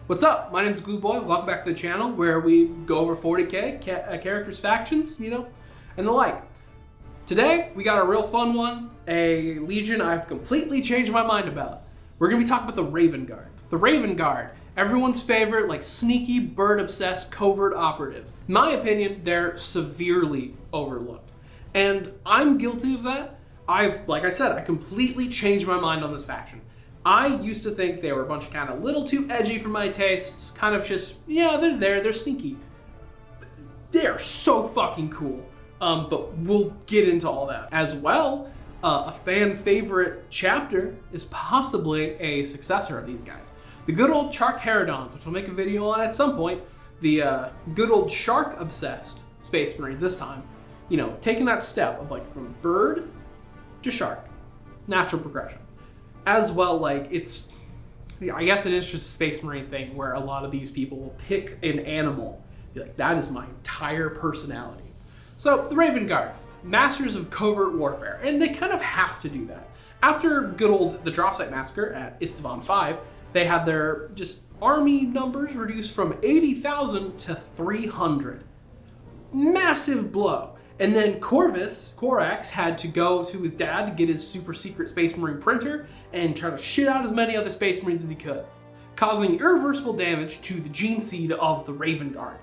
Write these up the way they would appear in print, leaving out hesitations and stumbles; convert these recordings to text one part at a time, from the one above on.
What's up? My name's Glue Boy. Welcome back to the channel where we go over 40k, characters, factions, and the like. Today, we got a real fun one, a legion I've completely changed my mind about. We're going to be talking about the Raven Guard. The Raven Guard, everyone's favorite, sneaky, bird-obsessed, covert operative. In my opinion, they're severely overlooked. And I'm guilty of that. Like I said, I completely changed my mind on this faction. I used to think they were a bunch of kind of little too edgy for my tastes, kind of just, yeah, they're there, they're sneaky. They're so fucking cool. But we'll get into all that. As well, a fan favorite chapter is possibly a successor of these guys. The good old Shark Herodons, which we'll make a video on at some point. The good old shark obsessed Space Marines this time. Taking that step of from bird to shark. Natural progression. As well, I guess it is just a Space Marine thing where a lot of these people will pick an animal, be like, that is my entire personality. So, the Raven Guard, masters of covert warfare, and they kind of have to do that. After good old the Drop Site Massacre at Istvan 5, they had their army numbers reduced from 80,000 to 300. Massive blow. And then Korax had to go to his dad to get his super secret Space Marine printer and try to shit out as many other Space Marines as he could, causing irreversible damage to the gene seed of the Raven Guard.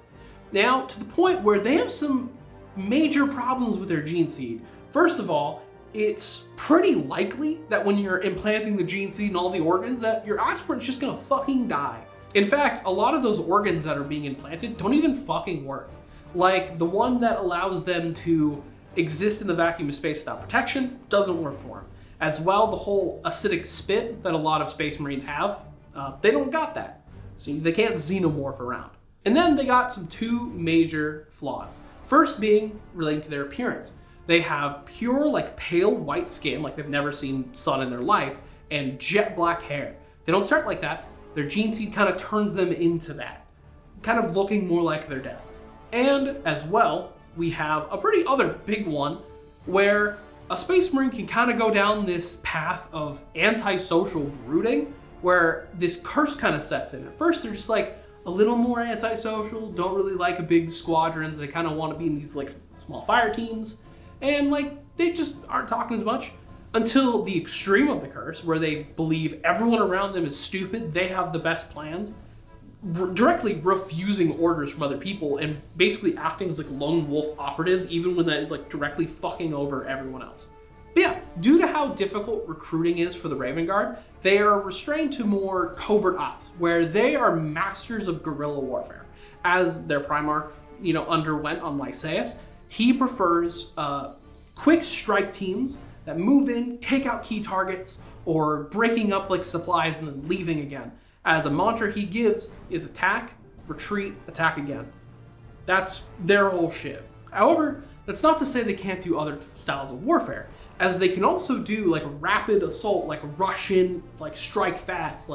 Now, to the point where they have some major problems with their gene seed. First of all, it's pretty likely that when you're implanting the gene seed in all the organs that your aspirant's just gonna fucking die. In fact, a lot of those organs that are being implanted don't even fucking work. Like, the one that allows them to exist in the vacuum of space without protection doesn't work for them. As well, the whole acidic spit that a lot of Space Marines have, they don't got that. So they can't xenomorph around. And then they got some two major flaws. First being relating to their appearance. They have pure, pale white skin, like they've never seen sun in their life, and jet black hair. They don't start like that. Their gene seed kind of turns them into that, kind of looking more like their dad. And as well, we have a pretty other big one where a Space Marine can kind of go down this path of antisocial brooding, where this curse kind of sets in. At first, they're just a little more antisocial, don't really like big squadrons. They kind of want to be in these small fire teams, and they just aren't talking as much until the extreme of the curse, where they believe everyone around them is stupid, they have the best plans, directly refusing orders from other people and basically acting as lone wolf operatives, even when that is directly fucking over everyone else. But yeah, due to how difficult recruiting is for the Raven Guard, they are restrained to more covert ops, where they are masters of guerrilla warfare. As their Primarch, underwent on Lysaeus, he prefers quick strike teams that move in, take out key targets, or breaking up supplies and then leaving again. As a mantra he gives is attack, retreat, attack again. That's their whole shit. However, that's not to say they can't do other styles of warfare, as they can also do rapid assault, rush in, strike fast,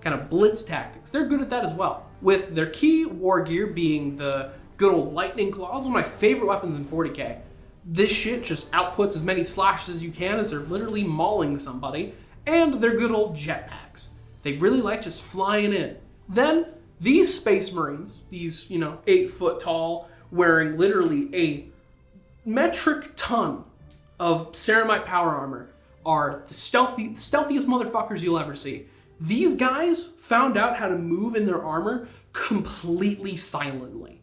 kind of blitz tactics. They're good at that as well. With their key war gear being the good old lightning claws, one of my favorite weapons in 40k. This shit just outputs as many slashes as you can as they're literally mauling somebody, and their good old jetpacks. They really like just flying in. Then, these Space Marines, these, 8 foot tall, wearing literally a metric ton of ceramite power armor, are the stealthiest motherfuckers you'll ever see. These guys found out how to move in their armor completely silently.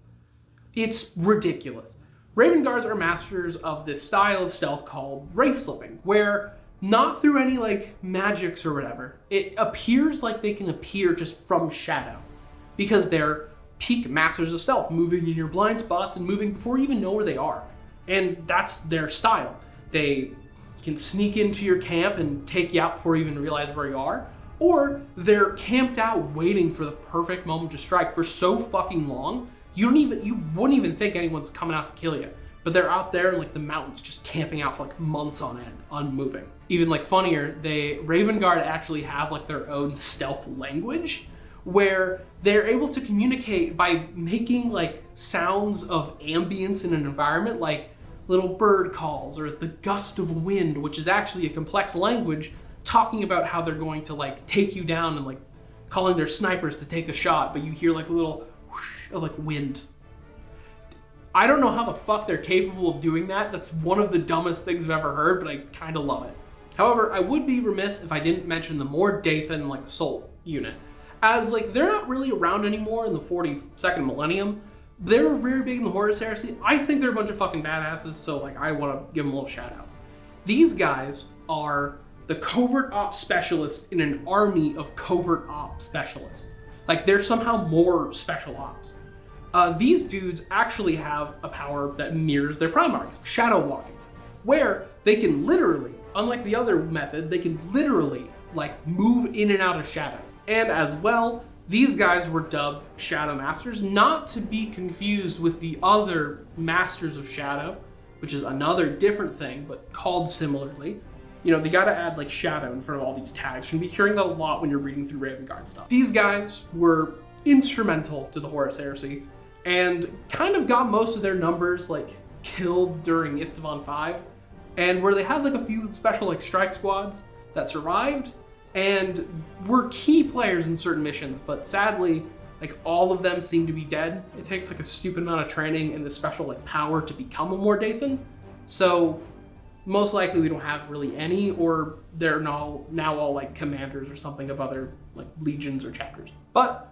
It's ridiculous. Raven Guards are masters of this style of stealth called wraith slipping, where not through any magics or whatever, it appears like they can appear just from shadow, because they're peak masters of stealth, moving in your blind spots and moving before you even know where they are. And that's their style. They can sneak into your camp and take you out before you even realize where you are, or they're camped out waiting for the perfect moment to strike for so fucking long, you wouldn't even think anyone's coming out to kill you. But they're out there in the mountains just camping out for months on end, unmoving. Even funnier, Raven Guard actually have their own stealth language, where they're able to communicate by making sounds of ambience in an environment, little bird calls or the gust of wind, which is actually a complex language talking about how they're going to take you down and calling their snipers to take a shot, but you hear like a little whoosh of like wind. I don't know how the fuck they're capable of doing that. That's one of the dumbest things I've ever heard, but I kind of love it. However, I would be remiss if I didn't mention the more Dathan like assault unit, as like they're not really around anymore in the 42nd millennium. They're very big in the Horus Heresy. I think they're a bunch of fucking badasses, so like I want to give them a little shout out. These guys are the covert ops specialists in an army of covert ops specialists. Like they're somehow more special ops. These dudes actually have a power that mirrors their primaries, shadow walking, where they can literally, unlike the other method, they can literally like move in and out of shadow. And as well, these guys were dubbed Shadow Masters, not to be confused with the other Masters of Shadow, which is another different thing, but called similarly. You know, they gotta add like shadow in front of all these tags. You're gonna be hearing that a lot when you're reading through Raven Guard stuff. These guys were instrumental to the Horus Heresy and kind of got most of their numbers like killed during Istvan 5, and where they had like a few special like strike squads that survived and were key players in certain missions, but sadly, like all of them seem to be dead. It takes like a stupid amount of training and the special like power to become a Mordathan. So most likely we don't have really any, or they're now all like commanders or something of other like legions or chapters. But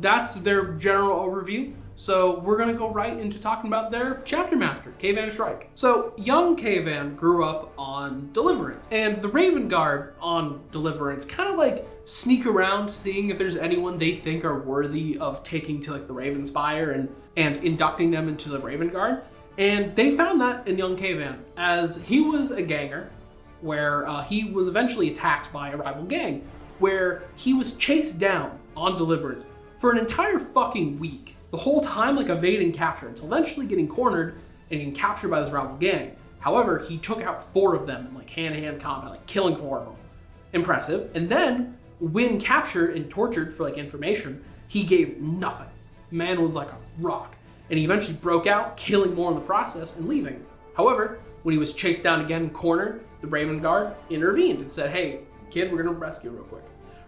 that's their general overview. So we're gonna go right into talking about their chapter master, Caveman Shrike. So young Caveman grew up on Deliverance, and the Raven Guard on Deliverance kind of like sneak around seeing if there's anyone they think are worthy of taking to like the Raven Spire and inducting them into the Raven Guard. And they found that in young Caveman, as he was a ganger, where he was eventually attacked by a rival gang, where he was chased down on Deliverance for an entire fucking week. The whole time like evading capture until eventually getting cornered and getting captured by this rival gang. However, he took out 4 of them in like hand-to-hand combat, like killing 4 of them. Impressive. And then when captured and tortured for like information, he gave nothing. Man was like a rock. And he eventually broke out, killing more in the process and leaving. However, when he was chased down again and cornered, the Raven Guard intervened and said, hey, kid, we're gonna rescue you real quick.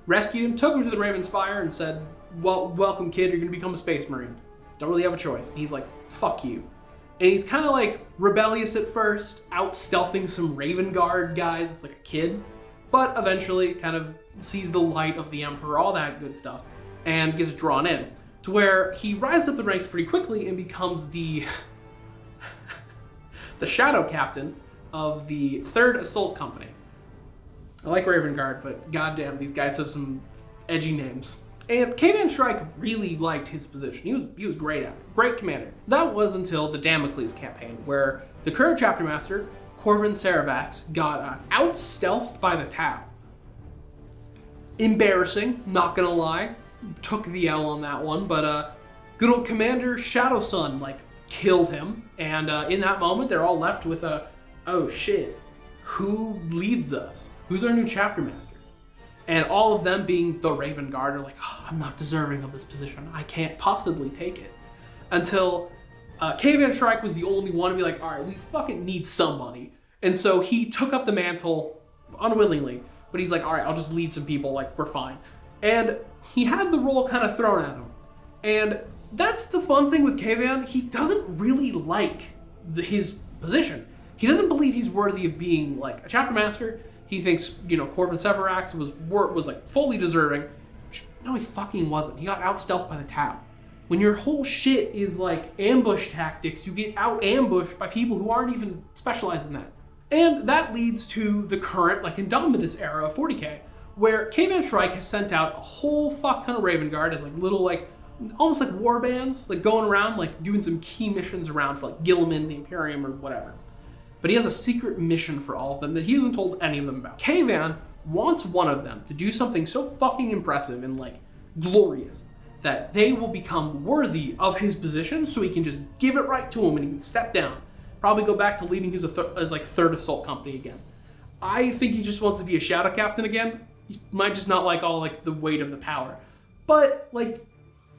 Rescued him, took him to the Raven Spire and said, well, welcome kid, you're gonna become a space marine. Don't really have a choice. And he's like, fuck you. And he's kind of like rebellious at first, out stealthing some Raven Guard guys as like a kid, but eventually kind of sees the light of the Emperor, all that good stuff, and gets drawn in to where he rises up the ranks pretty quickly and becomes the the shadow captain of the 3rd Assault Company. I like Raven Guard, but goddamn, these guys have some edgy names. And Caveman Shrike really liked his position. He was great at it. Great commander. That was until the Damocles campaign, where the current chapter master, Corvin Saravax, got out-stealthed by the Tau. Embarrassing, not gonna lie. Took the L on that one, but good old Commander Shadow Sun, like, killed him. And in that moment, they're all left with oh shit, who leads us? Who's our new chapter master? And all of them being the Raven Guard are like, oh, I'm not deserving of this position. I can't possibly take it. Until Caveman Shrike was the only one to be like, all right, we fucking need somebody. And so he took up the mantle unwillingly, but he's like, all right, I'll just lead some people, like, we're fine. And he had the role kind of thrown at him. And that's the fun thing with Caveman. He doesn't really like his position. He doesn't believe he's worthy of being like a chapter master. He thinks, you know, Corvin Severax was like fully deserving. No, he fucking wasn't. He got out-stealthed by the Tau. When your whole shit is like ambush tactics, you get out-ambushed by people who aren't even specialized in that. And that leads to the current like Indomitus era of 40k, where Caveman Shrike has sent out a whole fuck ton of Raven Guard as like little like, almost like war bands, like going around like doing some key missions around for like Gilliman, the Imperium, or whatever. But he has a secret mission for all of them that he hasn't told any of them about. Caveman wants one of them to do something so fucking impressive and like glorious that they will become worthy of his position, so he can just give it right to him and he can step down. Probably go back to leading his like 3rd Assault Company again. I think he just wants to be a shadow captain again. He might just not like all like the weight of the power. But like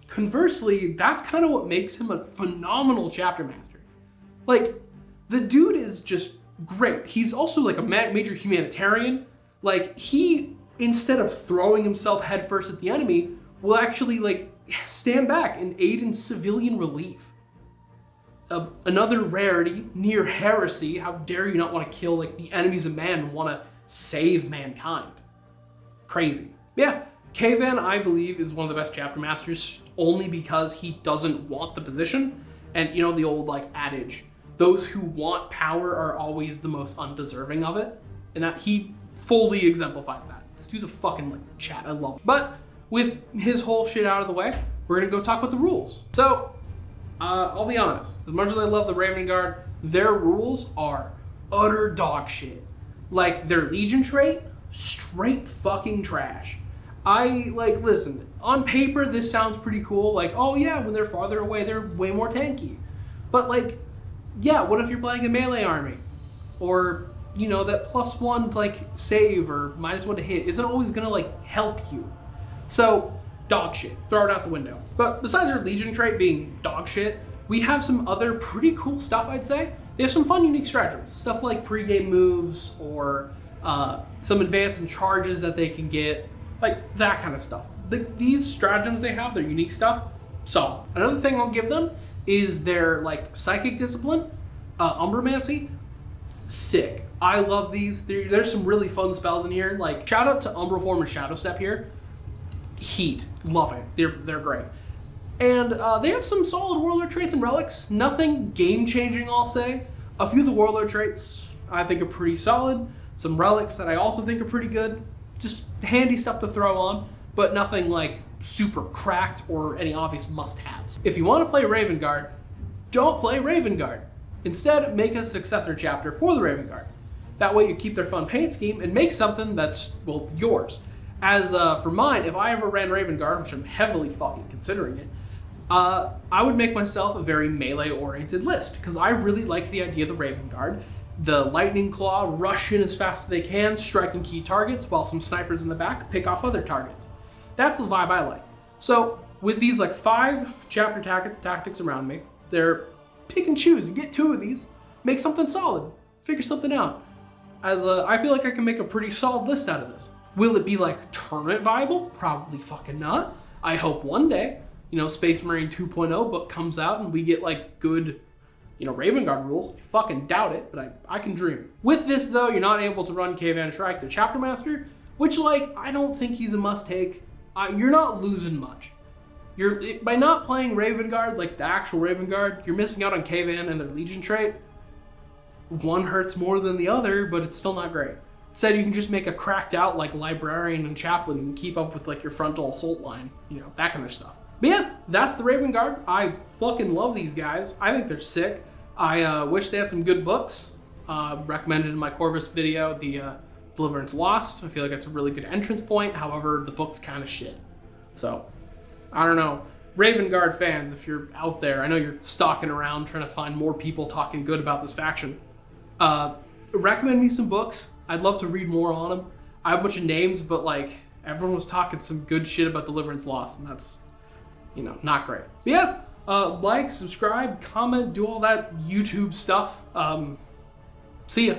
conversely, that's kind of what makes him a phenomenal chapter master. Like, the dude is just great. He's also like a major humanitarian. Like, he instead of throwing himself headfirst at the enemy, will actually like stand back and aid in civilian relief. Another rarity, near heresy. How dare you not want to kill like the enemies of man and want to save mankind? Crazy. Yeah, Caveman, I believe, is one of the best chapter masters only because he doesn't want the position. And you know the old like adage, those who want power are always the most undeserving of it. And that he fully exemplifies that. This dude's a fucking like chat, I love him. But with his whole shit out of the way, we're gonna go talk about the rules. So, I'll be honest, as much as I love the Raven Guard, their rules are utter dog shit. Like their Legion trait, straight fucking trash. Listen, on paper this sounds pretty cool, like, oh yeah, when they're farther away they're way more tanky. But like, yeah, what if you're playing a melee army? Or, you know, that +1 like save or -1 to hit isn't always gonna like help you. So, dog shit, throw it out the window. But besides our Legion trait being dog shit, we have some other pretty cool stuff, I'd say. They have some fun, unique stratagems. Stuff like pre-game moves or some advance and charges that they can get, like that kind of stuff. These stratagems they have, their unique stuff, so. Another thing I'll give them is their like psychic discipline, Umbromancy, sick. I love these. There's some really fun spells in here. Like shout out to Umbroform and Shadow Step here. Heat, love it. They're great. And they have some solid warlord traits and relics. Nothing game-changing, I'll say. A few of the warlord traits I think are pretty solid. Some relics that I also think are pretty good. Just handy stuff to throw on, but nothing like super cracked or any obvious must-haves. If you want to play Raven Guard, don't play Raven Guard. Instead, make a successor chapter for the Raven Guard. That way you keep their fun paint scheme and make something that's, well, yours. As for mine, if I ever ran Raven Guard, which I'm heavily fucking considering it, I would make myself a very melee-oriented list, because I really like the idea of the Raven Guard. The Lightning Claw rush in as fast as they can, striking key targets, while some snipers in the back pick off other targets. That's the vibe I like. So, with these like 5 chapter tactics around me, they're pick and choose. You get 2 of these, make something solid, figure something out. As I feel like I can make a pretty solid list out of this. Will it be like tournament viable? Probably fucking not. I hope one day, you know, Space Marine 2.0 book comes out and we get like good, you know, Raven Guard rules. I fucking doubt it, but I can dream. With this though, you're not able to run Caveman Shrike, the Chapter Master, which like, I don't think he's a must take. You're not losing much. By not playing Raven Guard, like the actual Raven Guard, you're missing out on Caveman and their Legion trait. One hurts more than the other, but it's still not great. Instead, you can just make a cracked out like Librarian and Chaplain and keep up with like your frontal assault line, you know, that kind of stuff. But yeah, that's the Raven Guard. I fucking love these guys. I think they're sick. I wish they had some good books. Recommended in my Corvus video, the Deliverance Lost. I feel like that's a really good entrance point. However, the book's kind of shit. So, I don't know. Raven Guard fans, if you're out there, I know you're stalking around trying to find more people talking good about this faction. Recommend me some books. I'd love to read more on them. I have a bunch of names, but like everyone was talking some good shit about Deliverance Lost, and that's, you know, not great. But yeah, like, subscribe, comment, do all that YouTube stuff. See ya.